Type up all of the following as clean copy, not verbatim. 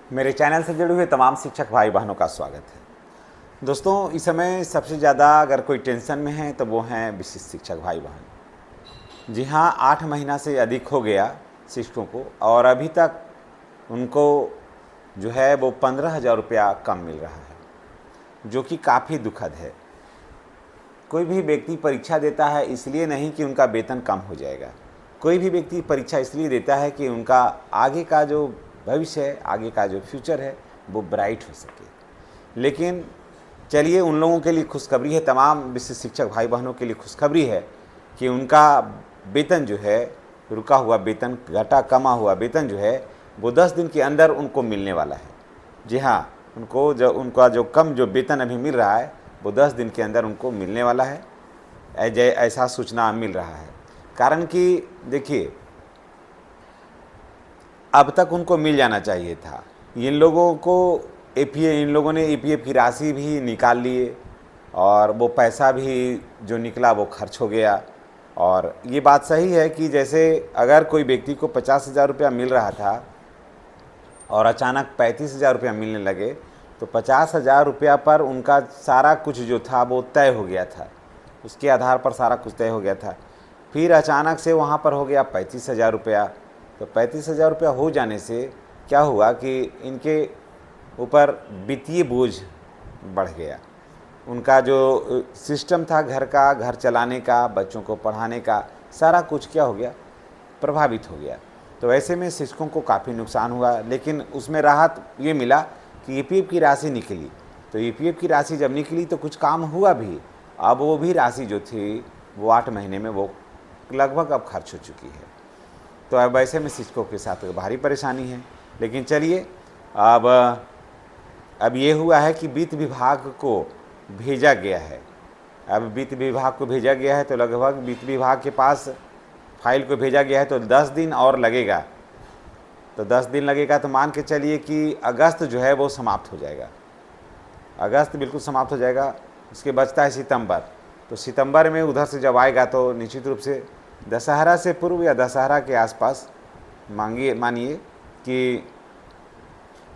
मेरे चैनल से जुड़े हुए तमाम शिक्षक भाई बहनों का स्वागत है। दोस्तों, इस समय सबसे ज़्यादा अगर कोई टेंशन में है तो वो हैं विशिष्ट शिक्षक भाई बहन। जी हाँ, 8 महीना से अधिक हो गया शिक्षकों को और अभी तक उनको जो है वो 15,000 रुपया कम मिल रहा है, जो कि काफ़ी दुखद है। कोई भी व्यक्ति परीक्षा देता है इसलिए नहीं कि उनका वेतन कम हो जाएगा। कोई भी व्यक्ति परीक्षा इसलिए देता है कि उनका आगे का जो भविष्य है, आगे का जो फ्यूचर है वो ब्राइट हो सके। लेकिन चलिए, उन लोगों के लिए खुशखबरी है, तमाम विशिष्ट शिक्षक भाई बहनों के लिए खुशखबरी है कि उनका वेतन जो है, रुका हुआ वेतन, घटा कमा हुआ वेतन जो है वो 10 दिन के अंदर उनको मिलने वाला है। जी हाँ, उनका जो कम जो वेतन अभी मिल रहा है वो 10 दिन के अंदर उनको मिलने वाला है। ऐसा सूचना मिल रहा है। कारण कि देखिए, अब तक उनको मिल जाना चाहिए था। इन लोगों ने ईपीएफ की राशि भी निकाल लिए और वो पैसा भी जो निकला वो खर्च हो गया। और ये बात सही है कि जैसे अगर कोई व्यक्ति को 50,000 रुपया मिल रहा था और अचानक 35,000 रुपया मिलने लगे तो 50,000 रुपया पर उनका सारा कुछ जो था वो तय हो गया था, उसके आधार पर सारा कुछ तय हो गया था। फिर अचानक से वहाँ पर हो गया 35,000 रुपया। तो 35,000 रुपया हो जाने से क्या हुआ कि इनके ऊपर वित्तीय बोझ बढ़ गया। उनका जो सिस्टम था घर चलाने का, बच्चों को पढ़ाने का, सारा कुछ क्या हो गया, प्रभावित हो गया। तो ऐसे में शिक्षकों को काफ़ी नुकसान हुआ। लेकिन उसमें राहत ये मिला कि ईपीएफ की राशि निकली। तो ईपीएफ की राशि जब निकली तो कुछ काम हुआ भी। अब वो भी राशि जो थी वो 8 महीने में वो लगभग अब खर्च हो चुकी है। तो अब ऐसे में शिक्षकों के साथ भारी परेशानी है। लेकिन चलिए, अब ये हुआ है कि वित्त विभाग को भेजा गया है। अब वित्त विभाग को भेजा गया है तो लगभग वित्त विभाग के पास फाइल को भेजा गया है तो 10 दिन और लगेगा। तो 10 दिन लगेगा तो मान के चलिए कि अगस्त जो है वो समाप्त हो जाएगा। अगस्त बिल्कुल समाप्त हो जाएगा। उसके बचता है सितंबर। तो सितंबर में उधर से जब आएगा तो निश्चित रूप से दशहरा से पूर्व या दशहरा के आसपास मानिए कि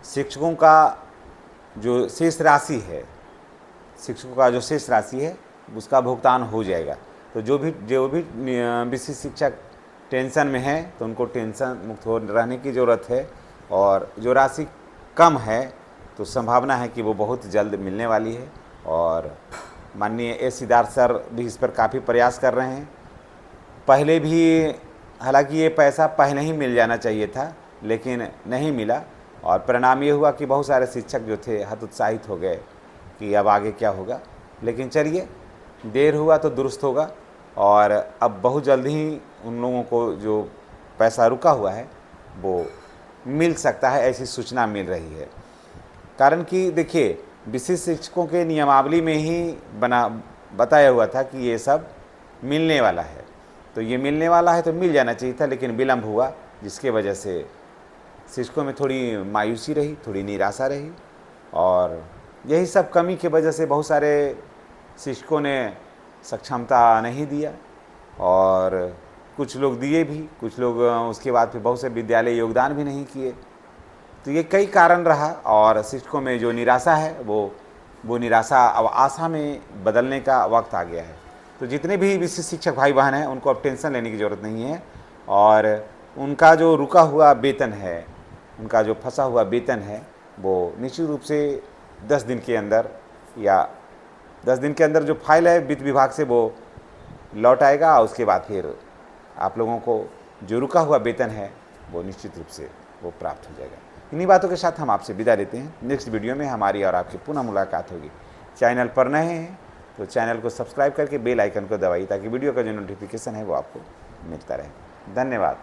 शिक्षकों का जो शेष राशि है, उसका भुगतान हो जाएगा। तो जो भी विशिष्ट शिक्षक टेंशन में है तो उनको टेंशन मुक्त हो रहने की ज़रूरत है। और जो राशि कम है तो संभावना है कि वो बहुत जल्द मिलने वाली है। और माननीय एस सिद्धार्थ सर भी इस पर काफ़ी प्रयास कर रहे हैं। पहले भी, हालांकि ये पैसा पहले ही मिल जाना चाहिए था लेकिन नहीं मिला और परिणाम ये हुआ कि बहुत सारे शिक्षक जो थे हतोत्साहित हो गए कि अब आगे क्या होगा। लेकिन चलिए, देर हुआ तो दुरुस्त होगा और अब बहुत जल्द ही उन लोगों को जो पैसा रुका हुआ है वो मिल सकता है, ऐसी सूचना मिल रही है। कारण कि देखिए, विशिष्ट शिक्षकों के नियमावली में ही बताया हुआ था कि ये सब मिलने वाला है। तो ये मिलने वाला है तो मिल जाना चाहिए था, लेकिन विलम्ब हुआ, जिसके वजह से शिक्षकों में थोड़ी मायूसी रही, थोड़ी निराशा रही। और यही सब कमी की वजह से बहुत सारे शिक्षकों ने सक्षमता नहीं दिया और कुछ लोग दिए भी, कुछ लोग उसके बाद फिर बहुत से विद्यालय योगदान भी नहीं किए। तो ये कई कारण रहा और शिक्षकों में जो निराशा है वो निराशा अब आशा में बदलने का वक्त आ गया है। तो जितने भी विशिष्ट शिक्षक भाई बहन हैं उनको अब टेंशन लेने की ज़रूरत नहीं है। और उनका जो रुका हुआ वेतन है, उनका जो फंसा हुआ वेतन है वो निश्चित रूप से 10 दिन के अंदर या 10 दिन के अंदर जो फाइल है वित्त विभाग से वो लौट आएगा। उसके बाद फिर आप लोगों को जो रुका हुआ वेतन है वो निश्चित रूप से वो प्राप्त हो जाएगा। इन्हीं बातों के साथ हम आपसे विदा लेते हैं। नेक्स्ट वीडियो में हमारी और आपकी पुनः मुलाकात होगी। चैनल पर नए हैं तो चैनल को सब्सक्राइब करके बेल आइकन को दबाइए ताकि वीडियो का जो नोटिफिकेशन है वो आपको मिलता रहे। धन्यवाद।